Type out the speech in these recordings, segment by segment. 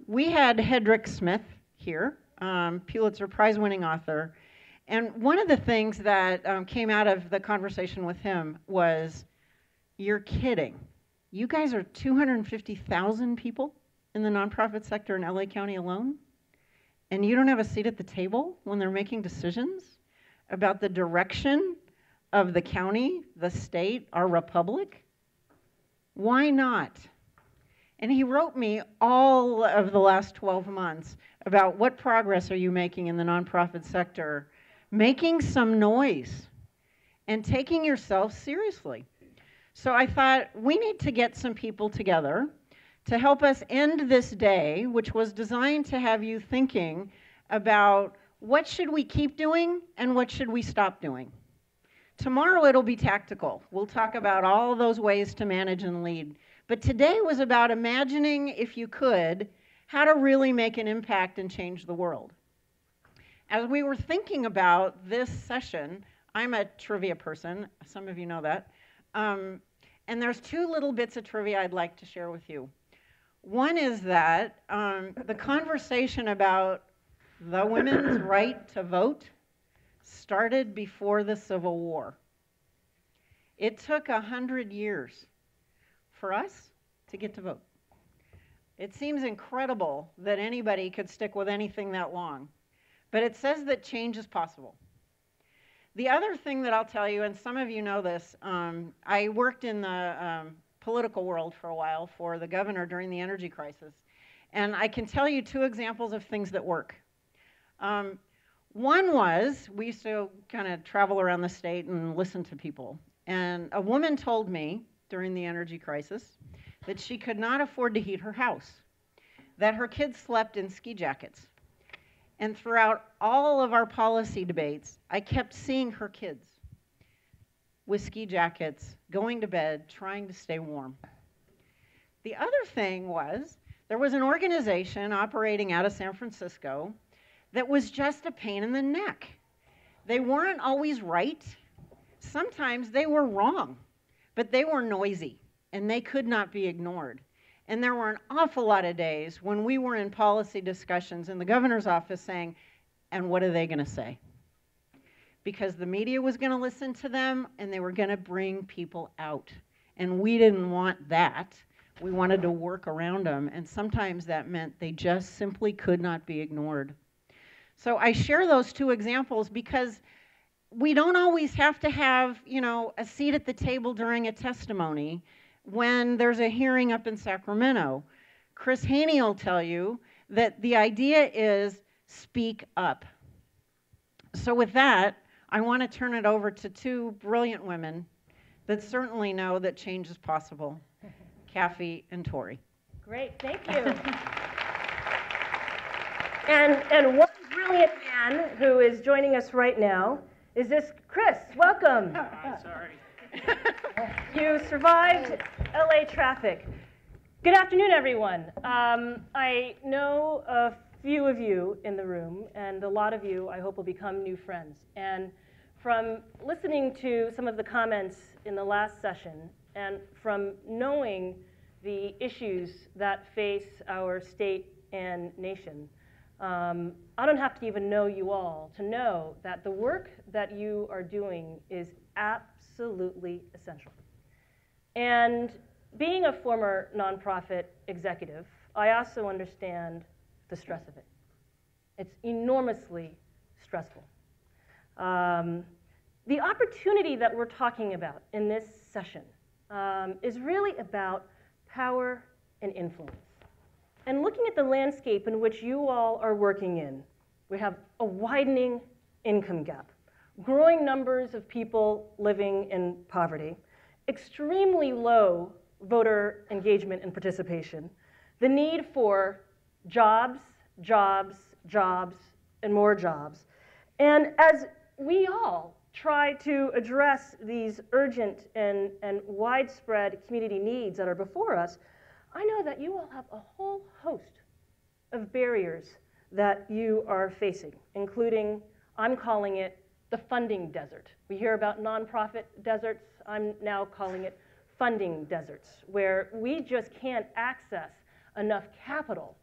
We had Hedrick Smith here, Pulitzer Prize-winning author, and one of the things that came out of the conversation with him was, you're kidding. You guys are 250,000 people in the nonprofit sector in LA County alone, and you don't have a seat at the table when they're making decisions about the direction of the county, the state, our republic? Why not? And he wrote me all of the last 12 months about what progress are you making in the nonprofit sector, making some noise, and taking yourself seriously. So I thought we need to get some people together to help us end this day, which was designed to have you thinking about what should we keep doing and what should we stop doing. Tomorrow it'll be tactical. We'll talk about all those ways to manage and lead. But today was about imagining, if you could, how to really make an impact and change the world. As we were thinking about this session, I'm a trivia person. Some of you know that. And there's two little bits of trivia I'd like to share with you. One is that the conversation about the women's right to vote started before the Civil War. It took 100 years for us to get to vote. It seems incredible that anybody could stick with anything that long, but it says that change is possible. The other thing that I'll tell you, and some of you know this, I worked in the political world for a while for the governor during the energy crisis, and I can tell you two examples of things that work. One was, we used to kind of travel around the state and listen to people, and a woman told me during the energy crisis that she could not afford to heat her house, that her kids slept in ski jackets. And throughout all of our policy debates, I kept seeing her kids with ski jackets, going to bed, trying to stay warm. The other thing was, there was an organization operating out of San Francisco that was just a pain in the neck. They weren't always right. Sometimes they were wrong, but they were noisy, and they could not be ignored. And there were an awful lot of days when we were in policy discussions in the governor's office saying, and what are they going to say? Because the media was going to listen to them, and they were going to bring people out. And we didn't want that. We wanted to work around them, and sometimes that meant they just simply could not be ignored. So I share those two examples because we don't always have to have, a seat at the table during a testimony when there's a hearing up in Sacramento. Chris Hoene will tell you that the idea is speak up. So with that, I want to turn it over to two brilliant women that certainly know that change is possible, Kafi and Torie. Great, thank you. And one brilliant man who is joining us right now is this Chris. Welcome. Sorry. You survived LA traffic. Good afternoon, everyone. I know a few of you in the room, and a lot of you I hope will become new friends. And from listening to some of the comments in the last session, and from knowing the issues that face our state and nation, I don't have to even know you all to know that the work that you are doing is absolutely essential. And being a former nonprofit executive, I also understand the stress of it. It's enormously stressful. The opportunity that we're talking about in this session is really about power and influence. And looking at the landscape in which you all are working in, we have a widening income gap, growing numbers of people living in poverty, extremely low voter engagement and participation, the need for jobs, jobs, jobs, and more jobs. And as we all try to address these urgent and widespread community needs that are before us, I know that you all have a whole host of barriers that you are facing, including, I'm calling it the funding desert. We hear about nonprofit deserts. I'm now calling it funding deserts, where we just can't access enough capital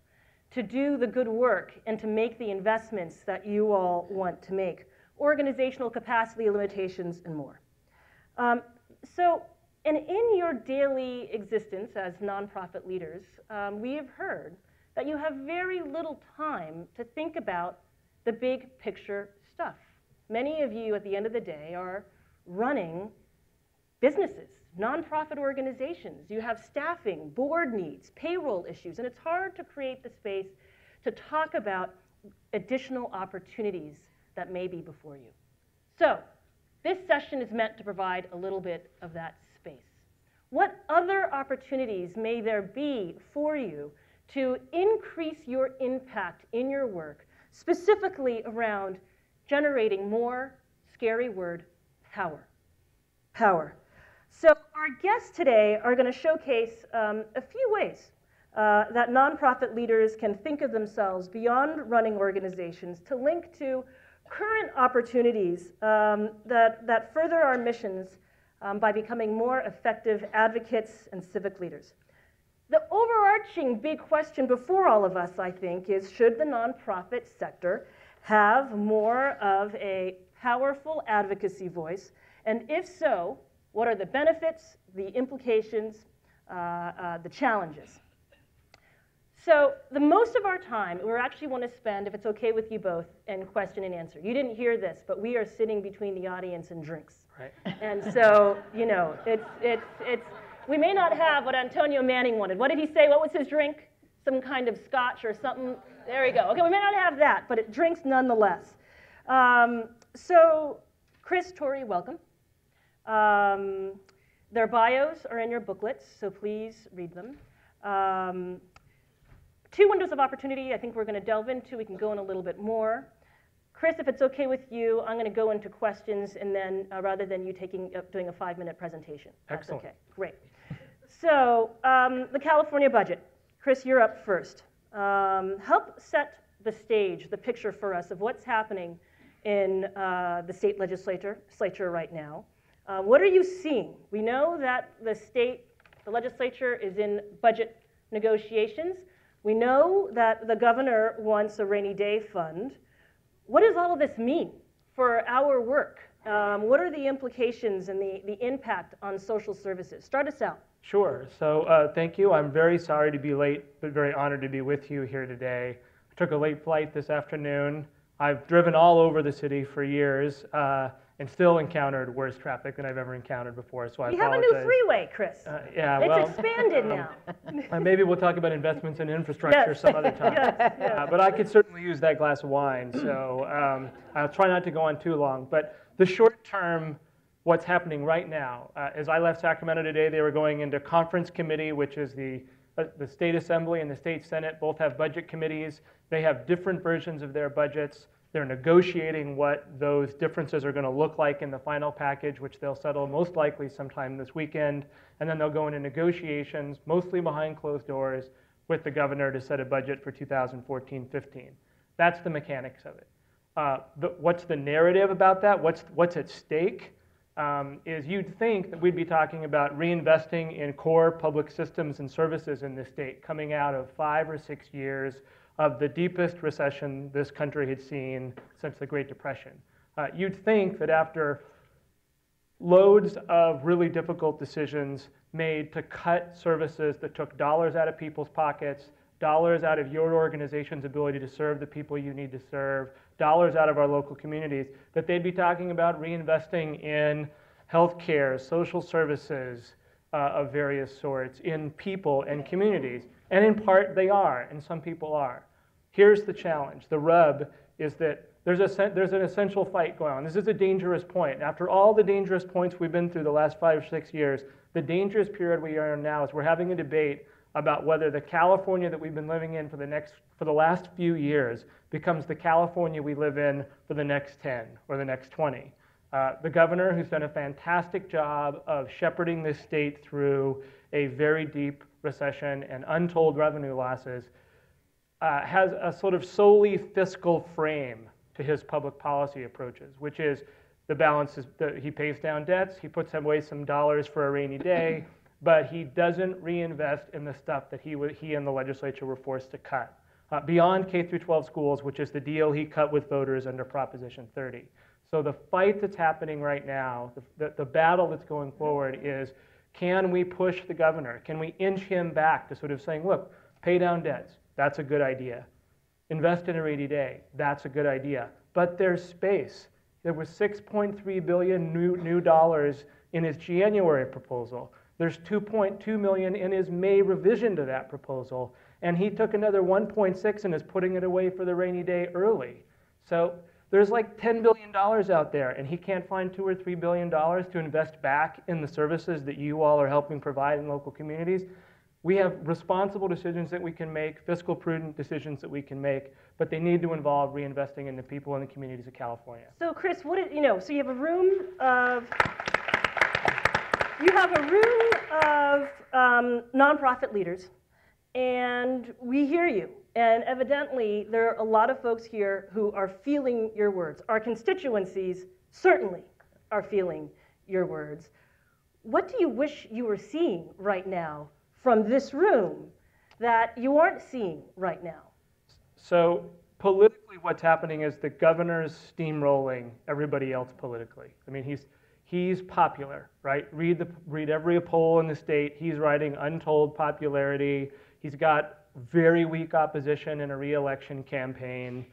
to do the good work and to make the investments that you all want to make, organizational capacity limitations, and more. And in your daily existence as nonprofit leaders, we have heard that you have very little time to think about the big picture stuff. Many of you, at the end of the day, are running businesses, nonprofit organizations. You have staffing, board needs, payroll issues, and it's hard to create the space to talk about additional opportunities that may be before you. So, this session is meant to provide a little bit of that space. What other opportunities may there be for you to increase your impact in your work, specifically around generating more, scary word, power? Power. So our guests today are going to showcase a few ways that nonprofit leaders can think of themselves beyond running organizations to link to current opportunities that further our missions by becoming more effective advocates and civic leaders. The overarching big question before all of us, I think, is should the nonprofit sector have more of a powerful advocacy voice? And if so, what are the benefits, the implications, the challenges? So the most of our time, we actually want to spend, if it's okay with you both, in question and answer. You didn't hear this, but we are sitting between the audience and drinks. Right. And so, you know, we may not have what Antonio Manning wanted. What did he say? What was his drink? Some kind of scotch or something? There we go. Okay, we may not have that, but it drinks nonetheless. So, Chris, Torie, welcome. Their bios are in your booklets, so please read them. Two windows of opportunity I think we're going to delve into. We can go in a little bit more. Chris, if it's okay with you, I'm going to go into questions and then rather than you doing a 5-minute presentation. Excellent. That's okay, great. So the California budget. Chris, you're up first. Help set the stage, the picture for us of what's happening in the state legislature right now. What are you seeing? We know that the legislature is in budget negotiations. We know that the governor wants a rainy day fund. What does all of this mean for our work? What are the implications and the impact on social services? Start us out. Sure. So thank you. I'm very sorry to be late, but very honored to be with you here today. I took a late flight this afternoon. I've driven all over the city for years and still encountered worse traffic than I've ever encountered before, so I apologize. We have a new freeway, Chris. Yeah, it's expanded now. Maybe we'll talk about investments in infrastructure some other time. Yes. But I could certainly use that glass of wine, so I'll try not to go on too long. But the short term, what's happening right now, as I left Sacramento today, they were going into conference committee, which is the state assembly and the state senate both have budget committees. They have different versions of their budgets. They're negotiating what those differences are going to look like in the final package, which they'll settle most likely sometime this weekend. And then they'll go into negotiations, mostly behind closed doors, with the governor to set a budget for 2014-15. That's the mechanics of it. What's the narrative about that? What's at stake? Is you'd think that we'd be talking about reinvesting in core public systems and services in this state, coming out of 5 or 6 years of the deepest recession this country had seen since the Great Depression. You'd think that after loads of really difficult decisions made to cut services that took dollars out of people's pockets, dollars out of your organization's ability to serve the people you need to serve, dollars out of our local communities, that they'd be talking about reinvesting in healthcare, social services of various sorts, in people and communities. And in part, they are, and some people are. Here's the challenge. The rub is that there's an essential fight going on. This is a dangerous point. After all the dangerous points we've been through the last 5 or 6 years, the dangerous period we are in now is we're having a debate about whether the California that we've been living in for the last few years becomes the California we live in for the next 10 or the next 20. The governor, who's done a fantastic job of shepherding this state through a very deep recession and untold revenue losses, has a sort of solely fiscal frame to his public policy approaches, which is the balance is that he pays down debts, he puts away some dollars for a rainy day, but he doesn't reinvest in the stuff that he and the legislature were forced to cut. beyond K through 12 schools, which is the deal he cut with voters under Proposition 30. So the fight that's happening right now, the battle that's going forward is, can we push the governor? Can we inch him back to sort of saying, look, pay down debts, that's a good idea. Invest in a rainy day, that's a good idea. But there's space. There was $6.3 billion new dollars in his January proposal. There's $2.2 million in his May revision to that proposal. And he took another 1.6 and is putting it away for the rainy day early. So there's like $10 billion out there, and he can't find $2 or $3 billion to invest back in the services that you all are helping provide in local communities. We have responsible decisions that we can make, fiscal prudent decisions that we can make, but they need to involve reinvesting in the people and the communities of California. So Chris, so you have a room of nonprofit leaders, and we hear you. And evidently, there are a lot of folks here who are feeling your words. Our constituencies certainly are feeling your words. What do you wish you were seeing right now from this room that you aren't seeing right now? So politically, what's happening is the governor's steamrolling everybody else politically. I mean, he's popular, right? Read every poll in the state. He's riding untold popularity. He's got very weak opposition in a re-election campaign.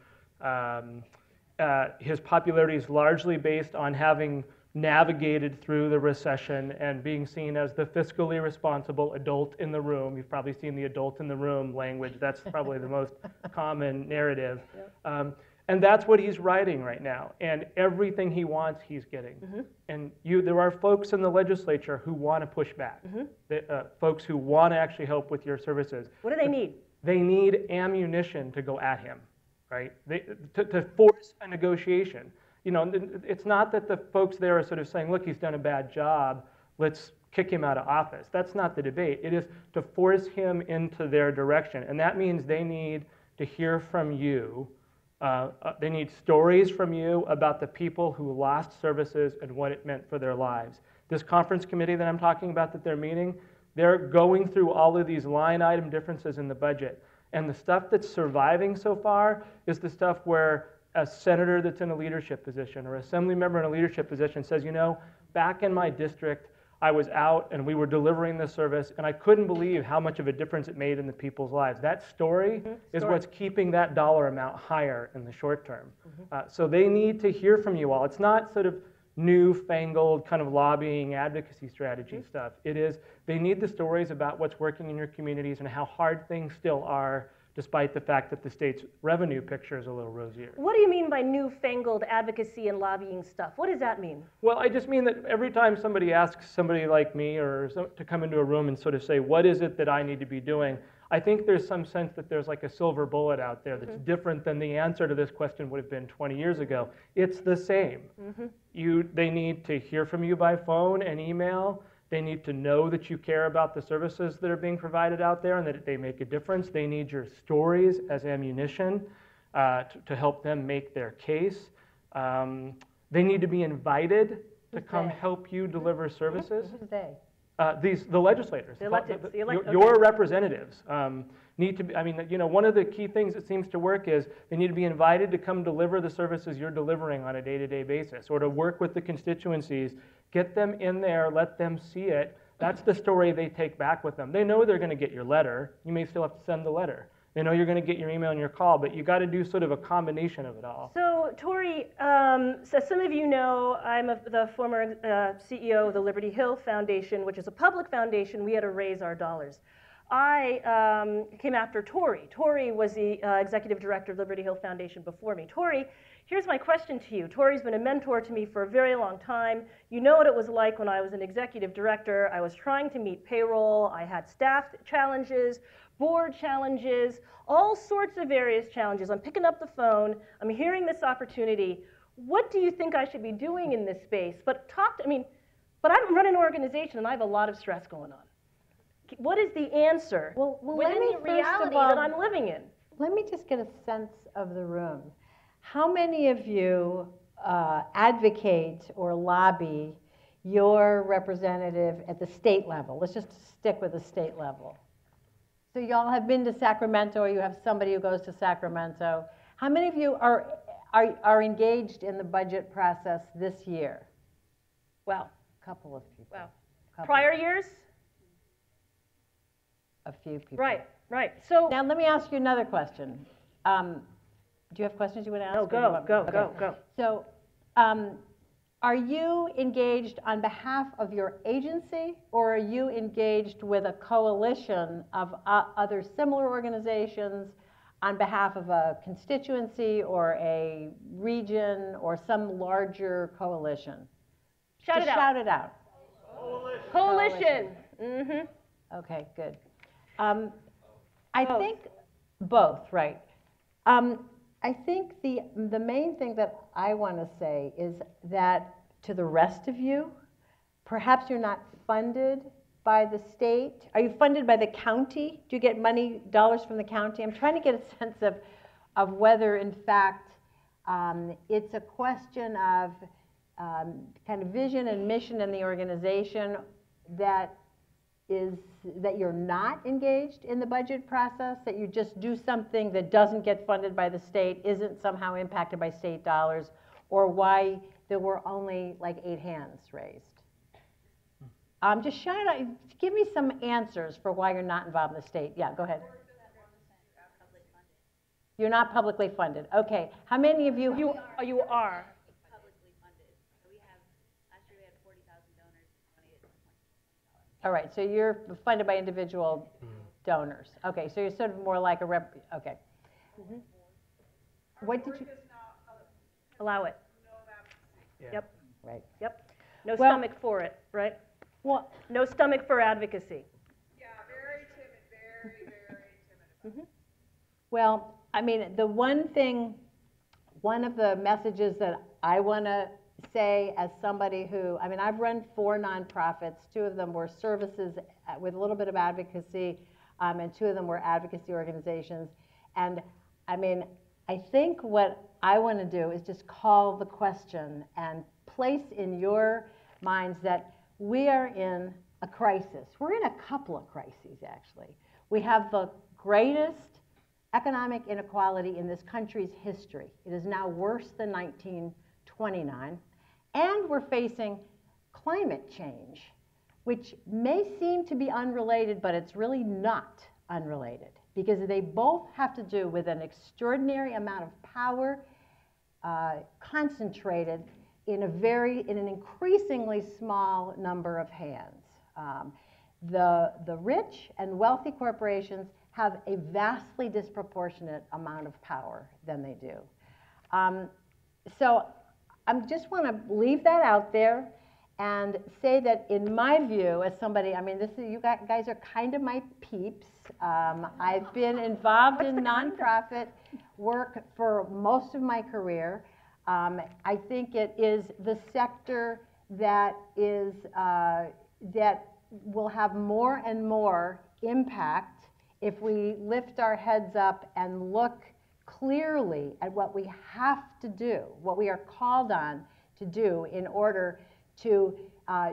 His popularity is largely based on having navigated through the recession and being seen as the fiscally responsible adult in the room. You've probably seen the adult in the room language. That's probably the most common narrative. Yep. And that's what he's writing right now. And everything he wants, he's getting. Mm-hmm. And there are folks in the legislature who want to push back. Mm-hmm. Folks who want to actually help with your services. What do they need? They need ammunition to go at him, right? To force a negotiation. You know, it's not that the folks there are sort of saying, look, he's done a bad job, let's kick him out of office. That's not the debate. It is to force him into their direction. And that means they need to hear from you. They need stories from you about the people who lost services and what it meant for their lives. This conference committee that I'm talking about that they're meeting, they're going through all of these line item differences in the budget. And the stuff that's surviving so far is the stuff where a senator that's in a leadership position or assembly member in a leadership position says, you know, back in my district, I was out and we were delivering this service and I couldn't believe how much of a difference it made in the people's lives. That story is what's keeping that dollar amount higher in the short term. So they need to hear from you all. It's not sort of newfangled kind of lobbying advocacy strategy stuff. It is, they need the stories about what's working in your communities and how hard things still are, despite the fact that the state's revenue picture is a little rosier. What do you mean by newfangled advocacy and lobbying stuff? What does that mean? Well, I just mean that every time somebody asks somebody like me or to come into a room and sort of say, what is it that I need to be doing? I think there's some sense that there's like a silver bullet out there that's different than the answer to this question would have been 20 years ago. It's the same. They need to hear from you by phone and email. They need to know that you care about the services that are being provided out there and that they make a difference. They need your stories as ammunition to help them make their case. They need to be invited to come help you deliver services. Who's they? The legislators, the elected, your representatives need to be, I mean, you know, one of the key things that seems to work is they need to be invited to come deliver the services you're delivering on a day-to-day basis or to work with the constituencies, get them in there, let them see it. That's the story they take back with them. They know they're going to get your letter. You may still have to send the letter. They know you're going to get your email and your call, but you got to do sort of a combination of it all. So, Torie, so some of you know I'm the former CEO of the Liberty Hill Foundation, which is a public foundation. We had to raise our dollars. I came after Torie. Torie was the executive director of Liberty Hill Foundation before me. Torie, here's my question to you. Torie's been a mentor to me for a very long time. You know what it was like when I was an executive director. I was trying to meet payroll. I had staff challenges, board challenges, all sorts of various challenges. I'm picking up the phone. I'm hearing this opportunity. What do you think I should be doing in this space? But I run an organization and I have a lot of stress going on. What is the answer within the reality that I'm living in? Let me just get a sense of the room. How many of you advocate or lobby your representative at the state level? Let's just stick with the state level. So y'all have been to Sacramento, or you have somebody who goes to Sacramento. How many of you are engaged in the budget process this year? Wow. A couple of people. Wow. Couple. Prior years? A few people. Right, right. So Now let me ask you another question. Do you have questions you want to ask? no, go. So, are you engaged on behalf of your agency, or are you engaged with a coalition of other similar organizations on behalf of a constituency or a region or some larger coalition? Shout Just it out. shout it out. Coalition. Mm-hmm. Okay, good. I think both, right. I think the main thing that I want to say is that to the rest of you, perhaps you're not funded by the state. Are you funded by the county? Do you get dollars from the county? I'm trying to get a sense of whether, in fact, it's a question of kind of vision and mission in the organization that you're not engaged in the budget process, that you just do something that doesn't get funded by the state, isn't somehow impacted by state dollars, or why there were only like 8 hands raised. Just shout out, give me some answers for why you're not involved in the state. Yeah, go ahead. You're not publicly funded. Okay, how many of you? You are. Publicly funded. So last year we had 40,000 donors, donated $1.2 million. All right, so you're funded by individual donors. Okay, so you're sort of more like a rep. Okay. Mm-hmm. What did you? Allow it. Yeah. Yep. Right. Yep. No Well- stomach for it, right? Well, No stomach for advocacy. Yeah, very timid, very timid about it. well, I mean, one of the messages that I want to say as somebody who, I mean, I've run 4 nonprofits. 2 of them were services with a little bit of advocacy, and 2 of them were advocacy organizations. And I mean, I think what I want to do is just call the question and place in your minds that we are in a crisis. We're in a couple of crises, actually. We have the greatest economic inequality in this country's history. It is now worse than 1929. And we're facing climate change, which may seem to be unrelated, but it's really not unrelated, because they both have to do with an extraordinary amount of power concentrated in an increasingly small number of hands. The rich and wealthy corporations have a vastly disproportionate amount of power than they do. So I just want to leave that out there and say that in my view, as somebody, I mean, you guys are kind of my peeps. I've been involved in nonprofit work for most of my career. I think it is the sector that will have more and more impact if we lift our heads up and look clearly at what we have to do, what we are called on to do in order to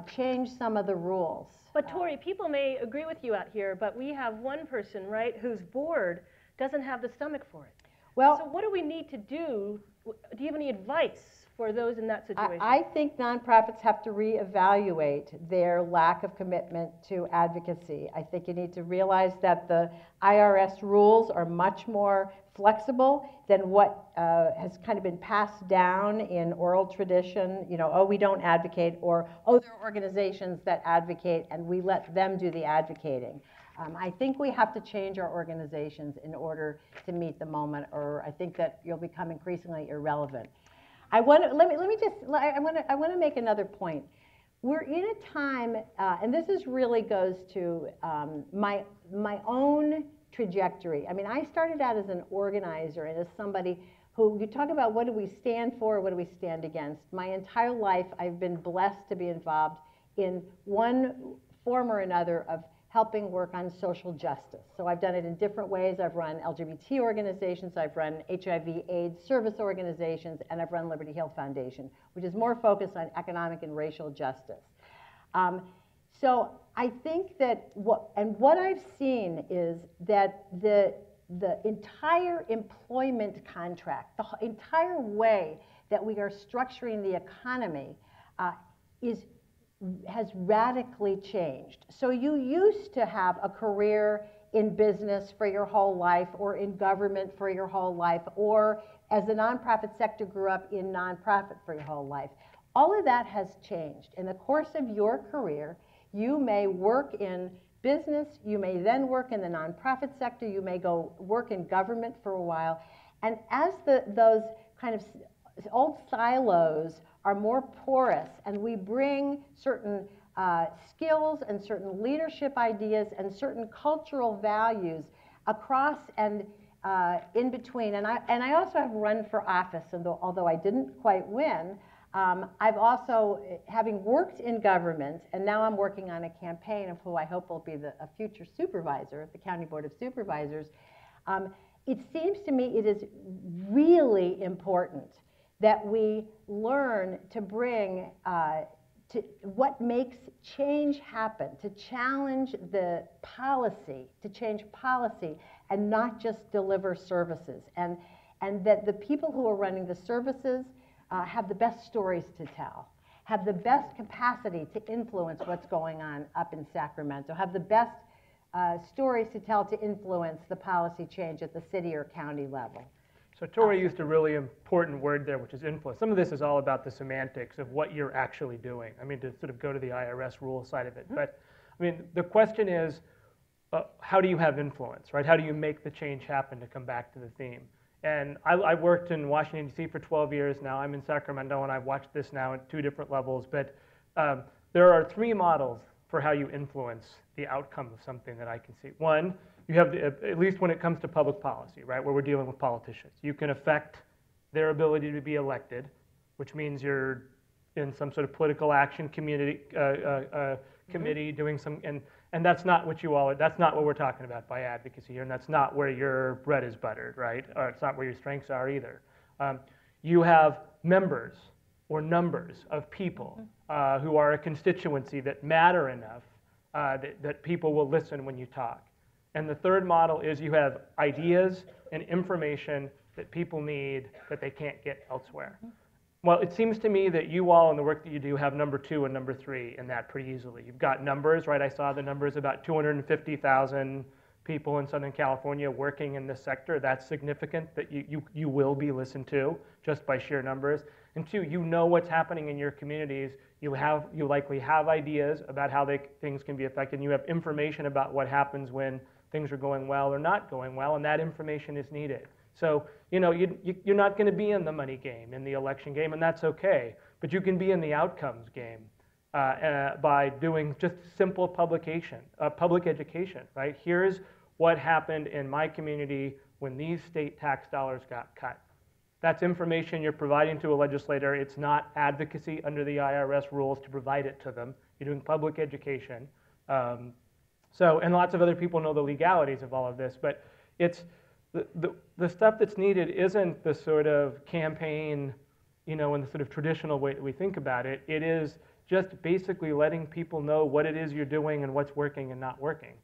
change some of the rules. But Torie, people may agree with you out here, but we have one person, right, whose board doesn't have the stomach for it. Well, so what do we need to do? Do you have any advice for those in that situation? I think nonprofits have to reevaluate their lack of commitment to advocacy. I think you need to realize that the IRS rules are much more flexible than what has kind of been passed down in oral tradition. You know, oh, we don't advocate, or oh, there are organizations that advocate and we let them do the advocating. I think we have to change our organizations in order to meet the moment, or I think that you'll become increasingly irrelevant. I want to make another point. We're in a time, and this really goes to my own trajectory. I mean, I started out as an organizer and as somebody who, you talk about what do we stand for, what do we stand against. My entire life, I've been blessed to be involved in one form or another of helping work on social justice. So I've done it in different ways. I've run LGBT organizations, I've run HIV/AIDS service organizations, and I've run Liberty Hill Foundation, which is more focused on economic and racial justice. So I think that what I've seen is that the entire employment contract, the entire way that we are structuring the economy has radically changed. So you used to have a career in business for your whole life, or in government for your whole life, or as the nonprofit sector grew up in nonprofit for your whole life. All of that has changed. In the course of your career, you may work in business, you may then work in the nonprofit sector, you may go work in government for a while. And as those kind of old silos are more porous, and we bring certain skills and certain leadership ideas and certain cultural values across and in between. And I also have run for office, and although I didn't quite win, I've also, having worked in government, and now I'm working on a campaign of who I hope will be a future supervisor at the County Board of Supervisors, it seems to me it is really important that we learn to bring to what makes change happen, to challenge the policy, to change policy, and not just deliver services. And that the people who are running the services have the best stories to tell, have the best capacity to influence what's going on up in Sacramento, have the best stories to tell to influence the policy change at the city or county level. So Torie used a really important word there, which is influence. Some of this is all about the semantics of what you're actually doing. I mean, to sort of go to the IRS rule side of it. But I mean, the question is, how do you have influence, right? How do you make the change happen, to come back to the theme? And I worked in Washington, D.C. for 12 years now. I'm in Sacramento, and I've watched this now at 2 different levels. But there are 3 models for how you influence the outcome of something that I can see. One, you have, at least when it comes to public policy, right, where we're dealing with politicians, you can affect their ability to be elected, which means you're in some sort of political action community committee doing some, and that's not what you all are, that's not what we're talking about by advocacy here, and that's not where your bread is buttered, right? Or it's not where your strengths are either. You have members or numbers of people who are a constituency that matter enough that people will listen when you talk. And the third model is you have ideas and information that people need that they can't get elsewhere. Well, it seems to me that you all in the work that you do have number 2 and number 3 in that pretty easily. You've got numbers, right? I saw the numbers, about 250,000 people in Southern California working in this sector. That's significant, that you will be listened to just by sheer numbers. And 2, you know what's happening in your communities. You likely have ideas about how things can be affected. And you have information about what happens when things are going well or not going well, and that information is needed. So, you know, you're not going to be in the money game, in the election game, and that's okay. But you can be in the outcomes game by doing just simple public education, right? Here's what happened in my community when these state tax dollars got cut. That's information you're providing to a legislator. It's not advocacy under the IRS rules to provide it to them. You're doing public education. And lots of other people know the legalities of all of this, but it's the stuff that's needed isn't the sort of campaign, you know, in the sort of traditional way that we think about it. It is just basically letting people know what it is you're doing and what's working and not working.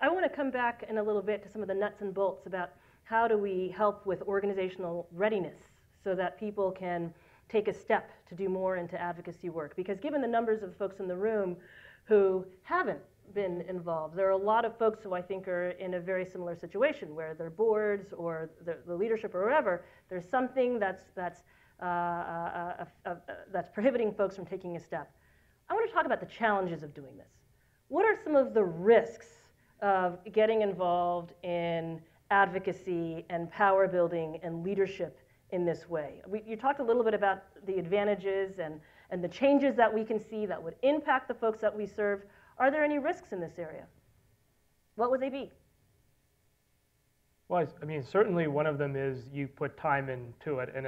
I want to come back in a little bit to some of the nuts and bolts about how do we help with organizational readiness so that people can take a step to do more into advocacy work. Because given the numbers of folks in the room who haven't been involved, there are a lot of folks who I think are in a very similar situation where their boards or the leadership or whatever, there's something that's prohibiting folks from taking a step. I want to talk about the challenges of doing this. What are some of the risks of getting involved in advocacy and power building and leadership in this way? You talked a little bit about the advantages and the changes that we can see that would impact the folks that we serve. Are there any risks in this area? What would they be? Well, I mean, certainly one of them is you put time into it, and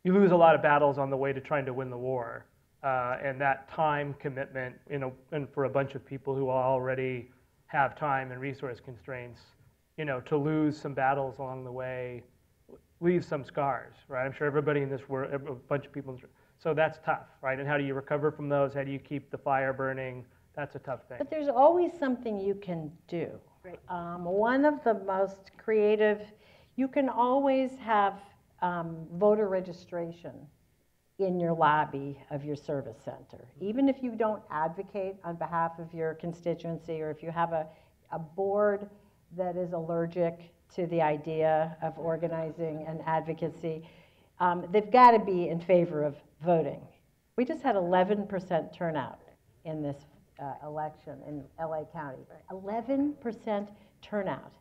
you lose a lot of battles on the way to trying to win the war. And that time commitment, you know, and for a bunch of people who already have time and resource constraints, you know, to lose some battles along the way leaves some scars, right? I'm sure everybody in this world, a bunch of people in this room. So that's tough, right? And how do you recover from those? How do you keep the fire burning? That's a tough thing. But there's always something you can do. Right. One of the most creative, you can always have voter registration in your lobby of your service center. Even if you don't advocate on behalf of your constituency, or if you have a board that is allergic to the idea of organizing and advocacy, they've got to be in favor of voting. We just had 11% turnout in this election in LA County. 11% turnout.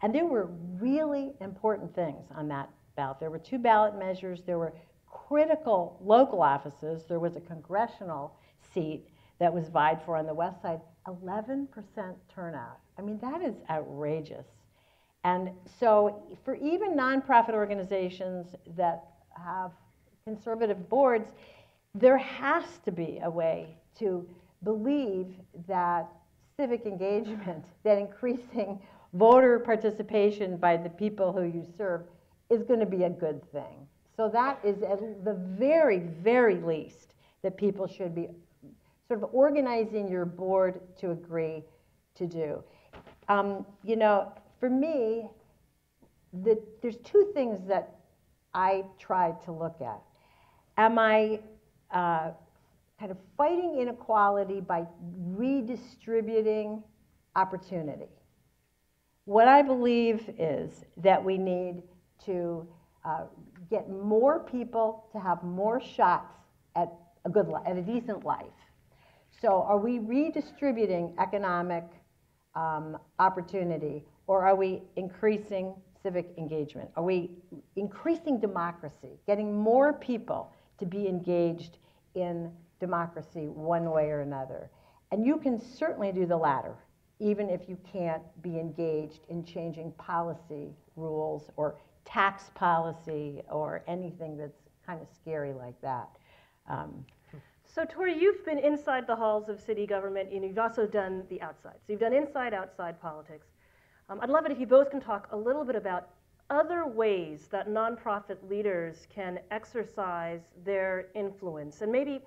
And there were really important things on that ballot. There were 2 ballot measures. There were critical local offices. There was a congressional seat that was vied for on the west side. 11% turnout. I mean, that is outrageous. And so for even nonprofit organizations that have conservative boards, there has to be a way to believe that civic engagement, that increasing voter participation by the people who you serve is going to be a good thing. So that is at the very, very least that people should be sort of organizing your board to agree to do. You know, for me, there's 2 things that I tried to look at. Am I kind of fighting inequality by redistributing opportunity? What I believe is that we need to get more people to have more shots at a decent life. So are we redistributing economic opportunity, or are we increasing civic engagement? Are we increasing democracy, getting more people to be engaged in democracy one way or another? And you can certainly do the latter, even if you can't be engaged in changing policy rules or tax policy or anything that's kind of scary like that. So Torie, you've been inside the halls of city government, and you've also done the outside. So you've done inside, outside politics. I'd love it if you both can talk a little bit about other ways that nonprofit leaders can exercise their influence. And maybe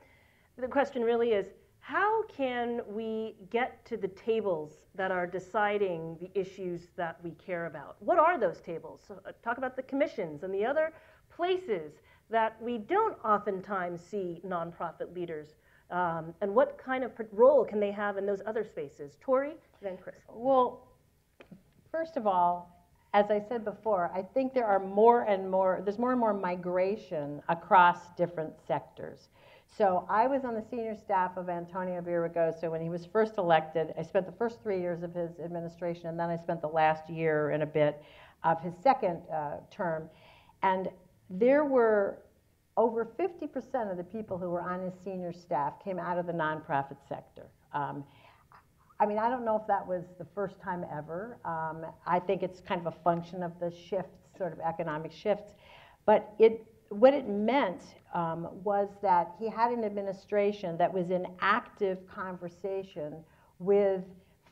the question really is, how can we get to the tables that are deciding the issues that we care about? What are those tables? So, talk about the commissions and the other places that we don't oftentimes see nonprofit leaders, and what kind of role can they have in those other spaces? Torie, then Chris. Well, first of all, as I said before, I think there's more and more migration across different sectors. So I was on the senior staff of Antonio Villaraigosa when he was first elected. I spent the first 3 years of his administration, and then I spent the last year and a bit of his second term. And there were over 50% of the people who were on his senior staff came out of the nonprofit sector. I mean, I don't know if that was the first time ever. I think it's kind of a function of the shifts, sort of economic shifts. But what it meant was that he had an administration that was in active conversation with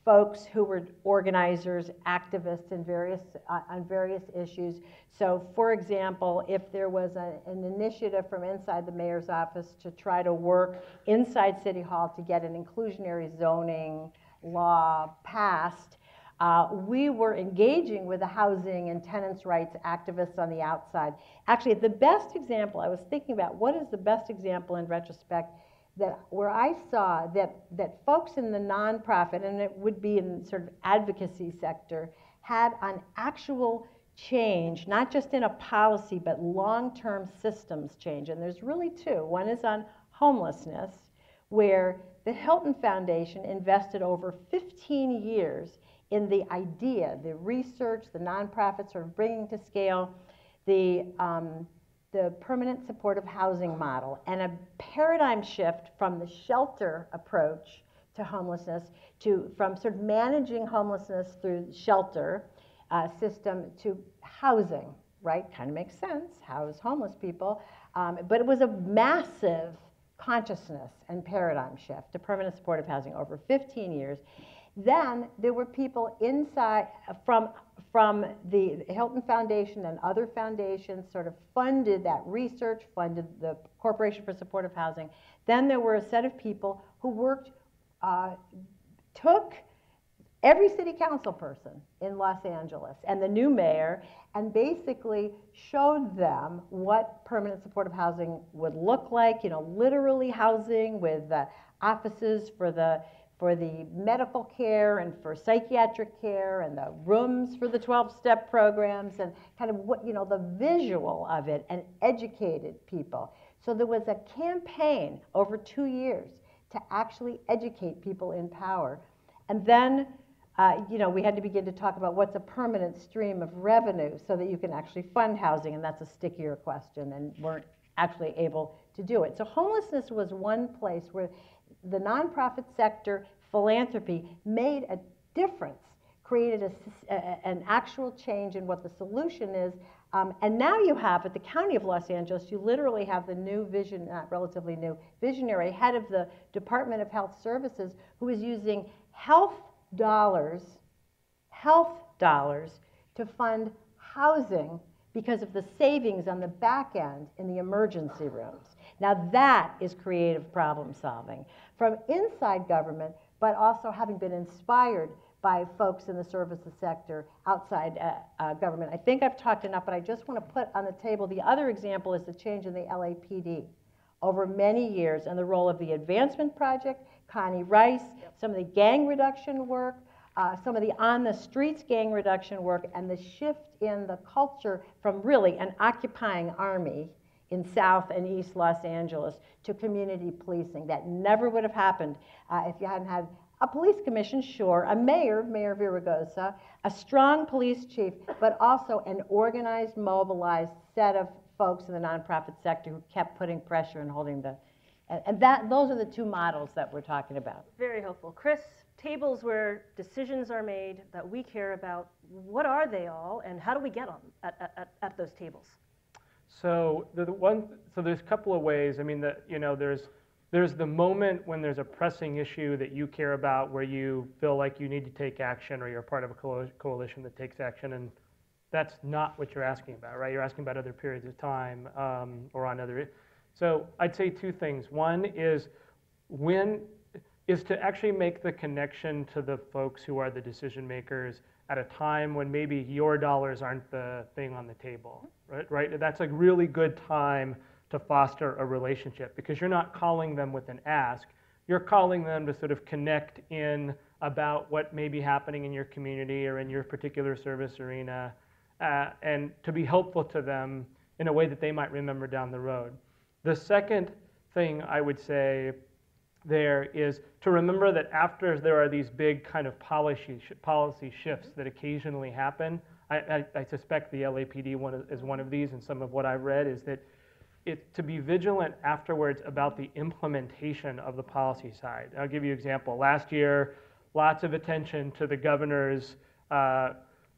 folks who were organizers, activists in on various issues. So, for example, if there was an initiative from inside the mayor's office to try to work inside City Hall to get an inclusionary zoning law passed, we were engaging with the housing and tenants' rights activists on the outside. Actually, the best example, I was thinking about what is the best example in retrospect where I saw that folks in the nonprofit, and it would be in sort of advocacy sector, had an actual change, not just in a policy, but long-term systems change. And there's really 2. One is on homelessness, where the Hilton Foundation invested over 15 years in the idea, the research, the nonprofits sort of bringing to scale the permanent supportive housing model, and a paradigm shift from the shelter approach to homelessness from sort of managing homelessness through shelter system to housing, right? Kind of makes sense, house homeless people. But it was a massive consciousness and paradigm shift to permanent supportive housing over 15 years. Then there were people inside from the Hilton Foundation and other foundations sort of funded that research, funded the Corporation for Supportive Housing. Then there were a set of people who worked, took every city council person in Los Angeles and the new mayor and basically showed them what permanent supportive housing would look like, you know, literally housing with offices for the medical care and for psychiatric care and the rooms for the 12-step programs and kind of what, you know, the visual of it, and educated people. So there was a campaign over 2 years to actually educate people in power. And then you know, we had to begin to talk about what's a permanent stream of revenue so that you can actually fund housing, and that's a stickier question, and weren't actually able to do it. So homelessness was one place where the nonprofit sector, philanthropy, made a difference, created an actual change in what the solution is. And now you have, at the County of Los Angeles, you literally have the new vision, not relatively new, visionary head of the Department of Health Services who is using health dollars to fund housing because of the savings on the back end in the emergency rooms. Now that is creative problem solving from inside government, but also having been inspired by folks in the services sector outside government. I think I've talked enough, but I just want to put on the table the other example is the change in the LAPD over many years and the role of the Advancement Project, Connie Rice, some of the gang reduction work, some of the on-the-streets gang reduction work, and the shift in the culture from really an occupying army in South and East Los Angeles to community policing. That never would have happened if you hadn't had a police commission, sure, a mayor, Mayor Villaraigosa, a strong police chief, but also an organized, mobilized set of folks in the nonprofit sector who kept putting pressure and holding the, and those are the two models that we're talking about. Very helpful. Chris, tables where decisions are made that we care about, what are they all, and how do we get on at those tables? So there's a couple of ways. I mean, there's the moment when there's a pressing issue that you care about where you feel like you need to take action or you're part of a coalition that takes action, and that's not what you're asking about, right? You're asking about other periods of time or on other. So I'd say two things. One is to actually make the connection to the folks who are the decision makers at a time when maybe your dollars aren't the thing on the table, right? That's a really good time to foster a relationship because you're not calling them with an ask. You're calling them to sort of connect in about what may be happening in your community or in your particular service arena and to be helpful to them in a way that they might remember down the road. The second thing I would say there is to remember that after there are these big kind of policy shifts that occasionally happen, I suspect the LAPD one is one of these, and some of what I've read is that to be vigilant afterwards about the implementation of the policy side. I'll give you an example. Last year, lots of attention to the governor's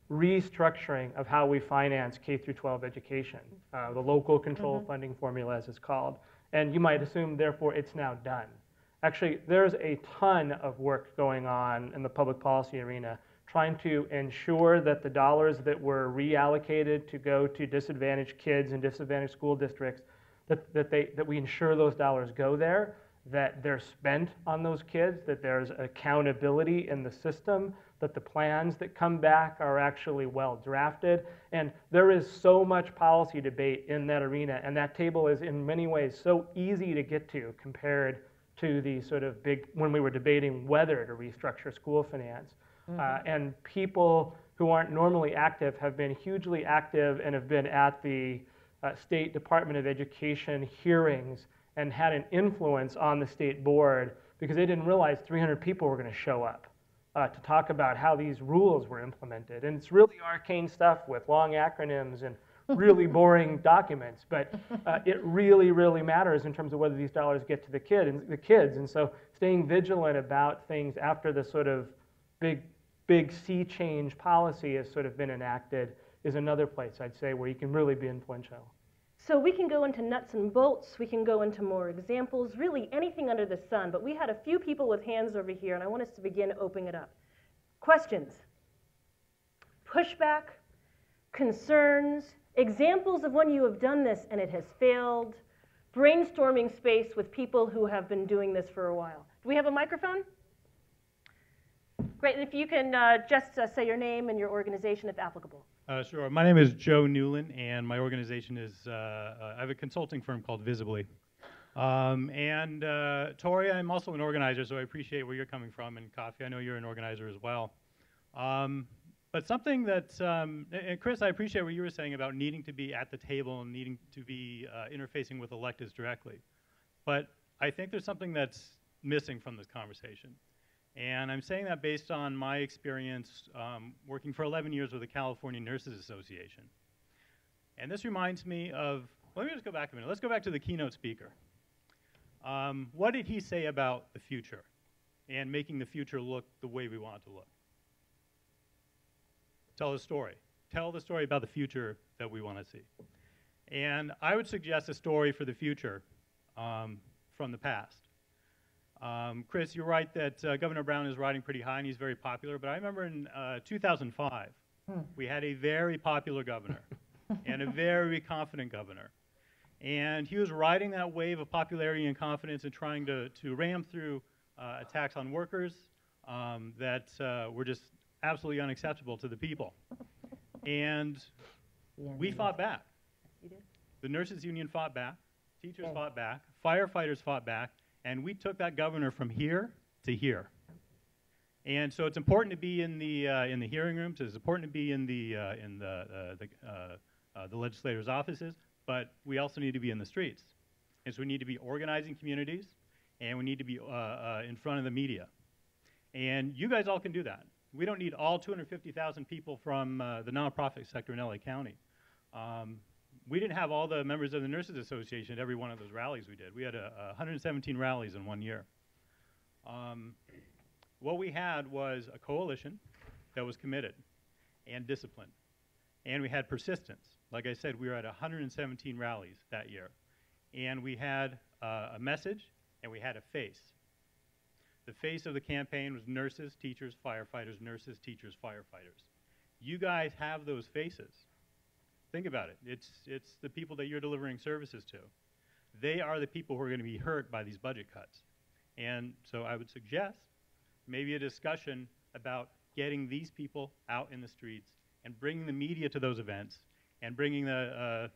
restructuring of how we finance K through 12 education, the local control funding formula as it's called. And you might assume, therefore, it's now done. Actually, there's a ton of work going on in the public policy arena trying to ensure that the dollars that were reallocated to go to disadvantaged kids in disadvantaged school districts, that we ensure those dollars go there, that they're spent on those kids, that there's accountability in the system, that the plans that come back are actually well drafted. And there is so much policy debate in that arena, and that table is in many ways so easy to get to compared to the sort of big, when we were debating whether to restructure school finance. And people who aren't normally active have been hugely active and have been at the State Department of Education hearings and had an influence on the state board because they didn't realize 300 people were going to show up to talk about how these rules were implemented. And it's really arcane stuff with long acronyms and really boring documents, but it really, really matters in terms of whether these dollars get to the kids. And so staying vigilant about things after the sort of big sea change policy has sort of been enacted is another place, I'd say, where you can really be influential. So we can go into nuts and bolts, we can go into more examples, really anything under the sun, but we had a few people with hands over here, and I want us to begin opening it up. Questions? Pushback? Concerns? Examples of when you have done this and it has failed? Brainstorming space with people who have been doing this for a while. Do we have a microphone? Great, and if you can just say your name and your organization if applicable. Sure. My name is Joe Newland, and my organization is, I have a consulting firm called Visibly. Torie, I'm also an organizer, so I appreciate where you're coming from, and Kafi, I know you're an organizer as well. But something that, and Chris, I appreciate what you were saying about needing to be at the table and needing to be interfacing with electeds directly. But I think there's something that's missing from this conversation. And I'm saying that based on my experience working for 11 years with the California Nurses Association. And this reminds me of, let me just go back a minute. Let's go back to the keynote speaker. What did he say about the future and making the future look the way we want it to look? Tell the story. Tell the story about the future that we want to see. And I would suggest a story for the future from the past. Chris, you're right that Governor Brown is riding pretty high and he's very popular, but I remember in 2005, we had a very popular governor and a very confident governor. And he was riding that wave of popularity and confidence and trying to ram through attacks on workers that were just absolutely unacceptable to the people. And we fought back. You did? The nurses union fought back, teachers fought back, firefighters fought back, and we took that governor from here to here. And so it's important to be in the hearing rooms. It's important to be in the legislators' offices, but we also need to be in the streets. And so we need to be organizing communities, and we need to be in front of the media. And you guys all can do that. We don't need all 250,000 people from the nonprofit sector in LA County. We didn't have all the members of the Nurses Association at every one of those rallies we did. We had 117 rallies in 1 year. What we had was a coalition that was committed and disciplined. And we had persistence. Like I said, we were at 117 rallies that year. And we had a message, and we had a face. The face of the campaign was nurses, teachers, firefighters, nurses, teachers, firefighters. You guys have those faces. Think about it. It's the people that you're delivering services to. They are the people who are going to be hurt by these budget cuts. And so I would suggest maybe a discussion about getting these people out in the streets and bringing the media to those events and bringing the,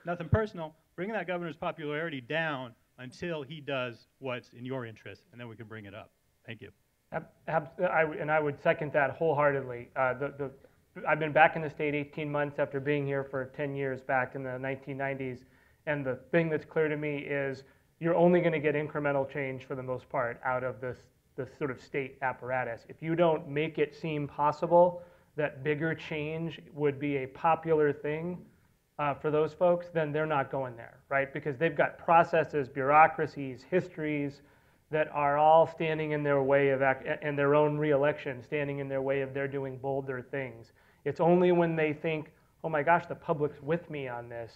nothing personal, bringing that governor's popularity down until he does what's in your interest, and then we can bring it up. Thank you. And I would second that wholeheartedly. I've been back in the state 18 months after being here for 10 years back in the 1990s, and the thing that's clear to me is you're only going to get incremental change for the most part out of this sort of state apparatus. If you don't make it seem possible that bigger change would be a popular thing for those folks, then they're not going there, right? Because they've got processes, bureaucracies, histories that are all standing in their way of, and their own re-election, standing in their way of their doing bolder things. It's only when they think, oh my gosh, the public's with me on this,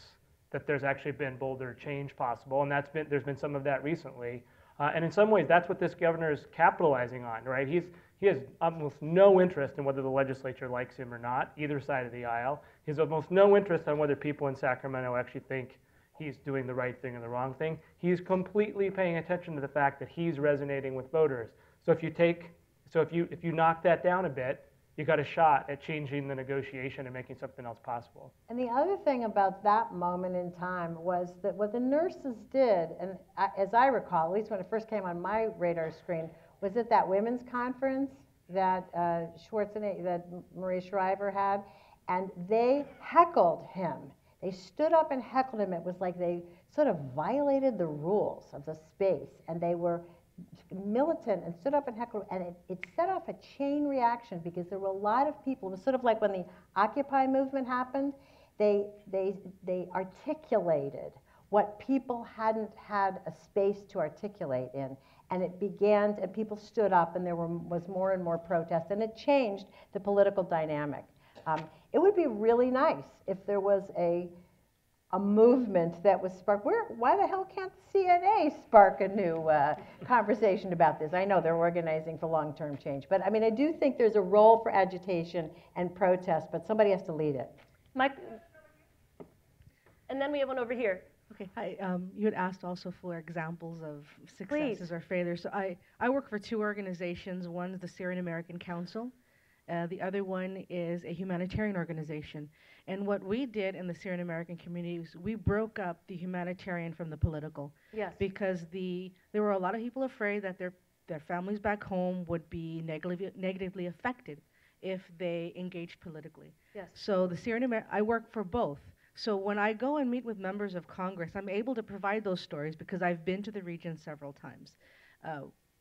that there's actually been bolder change possible, and there's been some of that recently. And in some ways, that's what this governor is capitalizing on, right? He has almost no interest in whether the legislature likes him or not, either side of the aisle. He has almost no interest in whether people in Sacramento actually think he's doing the right thing or the wrong thing. He's completely paying attention to the fact that he's resonating with voters. So if you knock that down a bit, you got a shot at changing the negotiation and making something else possible. And the other thing about that moment in time was that what the nurses did, and as I recall, at least when it first came on my radar screen, was at that women's conference that that Maria Shriver had, and they heckled him. They stood up and heckled him. It was like they sort of violated the rules of the space, and they were militant and stood up and heckled, and it set off a chain reaction because there were a lot of people. It was sort of like when the Occupy movement happened. They articulated what people hadn't had a space to articulate in, and it began, and people stood up, and there was more and more protest, and it changed the political dynamic. It would be really nice if there was a a movement that was sparked. Why the hell can't CNA spark a new conversation about this? I know they're organizing for long-term change, but I mean, I do think there's a role for agitation and protest, but somebody has to lead it. Mike, and then we have one over here. Okay, hi. You had asked also for examples of successes Please. or failures. So I work for two organizations. One's the Syrian American Council. The other one is a humanitarian organization. And what we did in the Syrian American community is we broke up the humanitarian from the political. Yes. Because there were a lot of people afraid that their families back home would be negatively affected if they engaged politically. Yes. So the I work for both. So when I go and meet with members of Congress, I'm able to provide those stories because I've been to the region several times.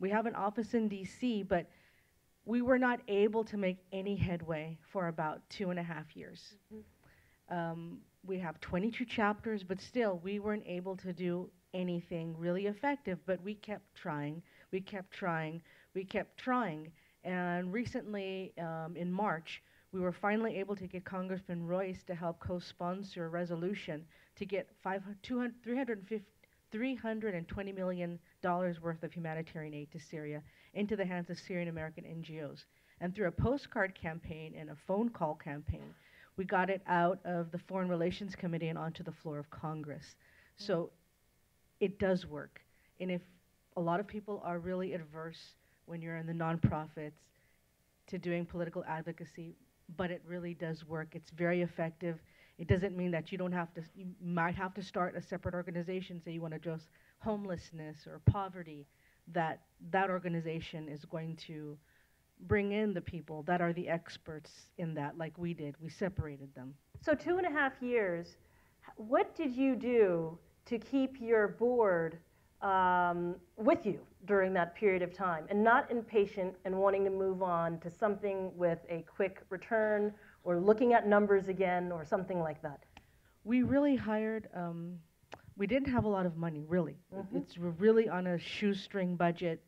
We have an office in DC, but we were not able to make any headway for about 2.5 years. We have 22 chapters, but still we weren't able to do anything really effective, but we kept trying, we kept trying, we kept trying. And recently, in March, we were finally able to get Congressman Royce to help co-sponsor a resolution to get $320 million worth of humanitarian aid to Syria into the hands of Syrian American NGOs. And through a postcard campaign and a phone call campaign, we got it out of the Foreign Relations Committee and onto the floor of Congress. So it does work. And if a lot of people are really adverse when you're in the nonprofits to doing political advocacy, but it really does work. It's very effective. It doesn't mean that you might have to start a separate organization, say you want to address homelessness or poverty, that organization is going to bring in the people that are the experts in that, like we did. We separated them. So 2.5 years, what did you do to keep your board with you during that period of time and not impatient and wanting to move on to something with a quick return or looking at numbers again or something like that? We really hired, we didn't have a lot of money, really. It's really on a shoestring budget,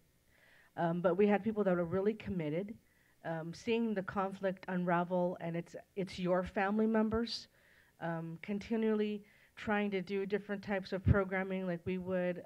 but we had people that were really committed. Seeing the conflict unravel, and it's your family members, continually trying to do different types of programming, like we would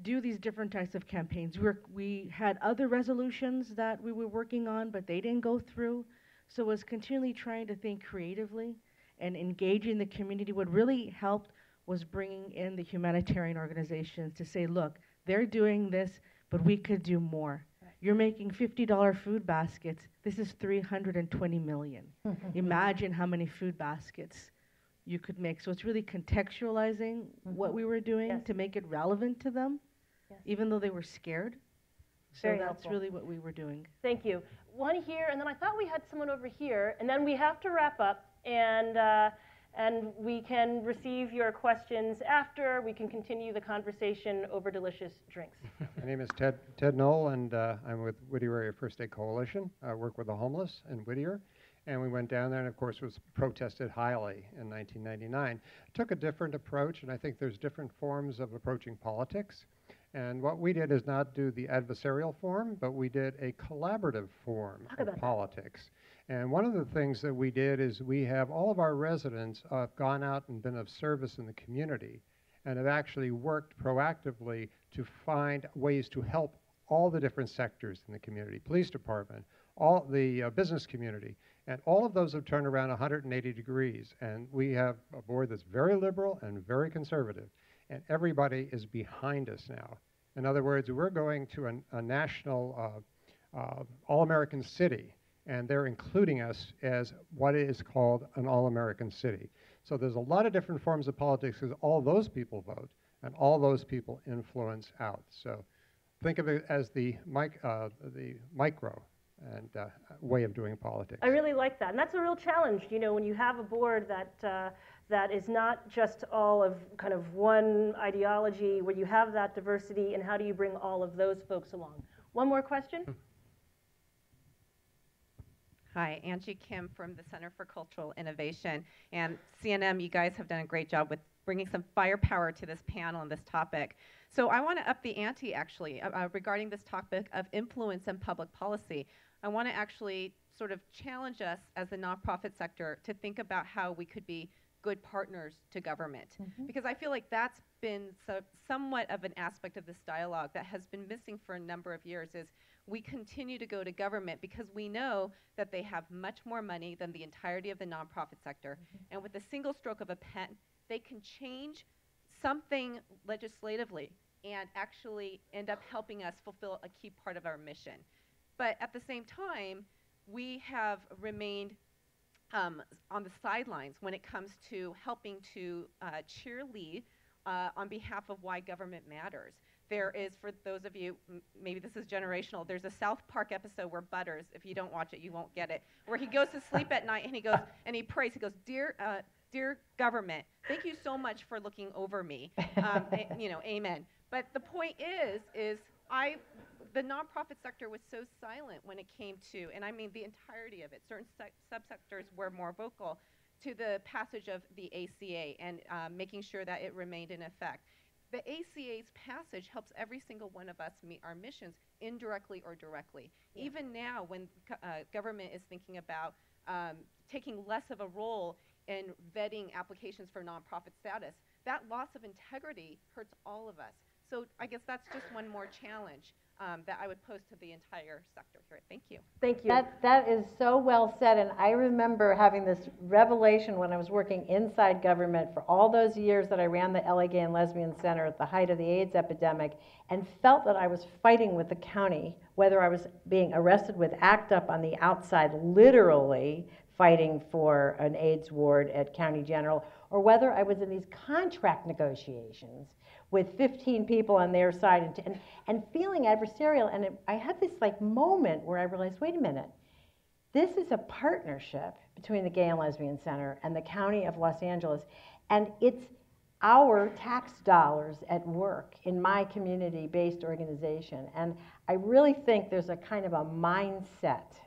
do these different types of campaigns. We had other resolutions that we were working on, but they didn't go through. So it was continually trying to think creatively and engaging the community. What really helped was bringing in the humanitarian organizations to say, look, they're doing this, but we could do more. Right. You're making $50 food baskets. This is $320 million. Imagine how many food baskets you could make. So it's really contextualizing what we were doing to make it relevant to them, even though they were scared. So Very that's helpful. really what we were doing. Thank you. One here, and then I thought we had someone over here, and then we have to wrap up, and we can receive your questions after. We can continue the conversation over delicious drinks. My name is Ted Knoll, and I'm with Whittier Area First Aid Coalition. I work with the homeless in Whittier. And we went down there and, of course, was protested highly in 1999. Took a different approach, and I think there's different forms of approaching politics. And what we did is not do the adversarial form, but we did a collaborative form of politics. And one of the things that we did is we have all of our residents gone out and been of service in the community and have actually worked proactively to find ways to help all the different sectors in the community, police department, all the business community. And all of those have turned around 180 degrees. And we have a board that's very liberal and very conservative. And everybody is behind us now. In other words, we're going to a national all-American city. And they're including us as what is called an all-American city. So there's a lot of different forms of politics because all those people vote. And all those people influence out. So think of it as the micro and way of doing politics. I really like that, and that's a real challenge, you know, when you have a board that is not just all of kind of one ideology, where you have that diversity, and how do you bring all of those folks along? One more question? Hi, Angie Kim from the Center for Cultural Innovation. And CNM, you guys have done a great job with bringing some firepower to this panel and this topic. So I want to up the ante, actually, regarding this topic of influence in public policy. I want to actually sort of challenge us as the nonprofit sector to think about how we could be good partners to government. Because I feel like that's been somewhat of an aspect of this dialogue that has been missing for a number of years is we continue to go to government because we know that they have much more money than the entirety of the nonprofit sector. And with a single stroke of a pen, they can change something legislatively and actually end up helping us fulfill a key part of our mission. But at the same time, we have remained on the sidelines when it comes to helping to cheerlead on behalf of why government matters. There is, for those of you, maybe this is generational, there's a South Park episode where Butters, if you don't watch it, you won't get it, where he goes to sleep at night and he goes, and he prays, he goes, dear government, thank you so much for looking over me. You know, amen. But the point is the nonprofit sector was so silent when it came to, and I mean the entirety of it, certain subsectors were more vocal to the passage of the ACA and making sure that it remained in effect. The ACA's passage helps every single one of us meet our missions indirectly or directly. Yeah. Even now when government is thinking about taking less of a role in vetting applications for nonprofit status, that loss of integrity hurts all of us. So I guess that's just one more challenge that I would pose to the entire sector here. Thank you. Thank you. That is so well said, and I remember having this revelation when I was working inside government for all those years that I ran the LA Gay and Lesbian Center at the height of the AIDS epidemic, and felt that I was fighting with the county, whether I was being arrested with ACT UP on the outside, literally fighting for an AIDS ward at County General, or whether I was in these contract negotiations with 15 people on their side and feeling adversarial. And I had this like moment where I realized, wait a minute, this is a partnership between the Gay and Lesbian Center and the County of Los Angeles, and it's our tax dollars at work in my community-based organization. And I really think there's a kind of a mindset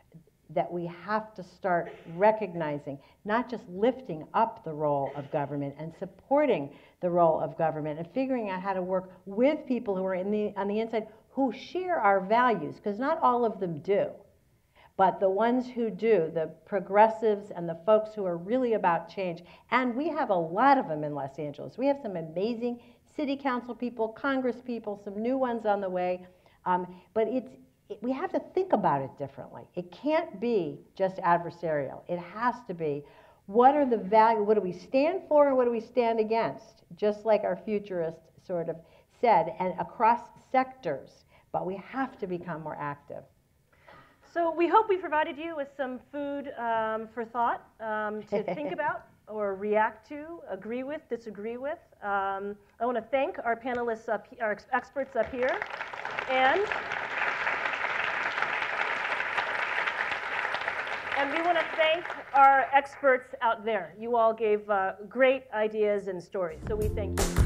that we have to start recognizing, not just lifting up the role of government and supporting the role of government and figuring out how to work with people who are on the inside who share our values, because not all of them do. But the ones who do, the progressives and the folks who are really about change, and we have a lot of them in Los Angeles. We have some amazing city council people, Congress people, some new ones on the way, but we have to think about it differently. It can't be just adversarial. It has to be, what are the values, what do we stand for and what do we stand against? Just like our futurist sort of said, and across sectors, but we have to become more active. So we hope we provided you with some food for thought to think about or react to, agree with, disagree with. I want to thank our panelists, our experts up here, and we want to thank our experts out there. You all gave great ideas and stories, so we thank you.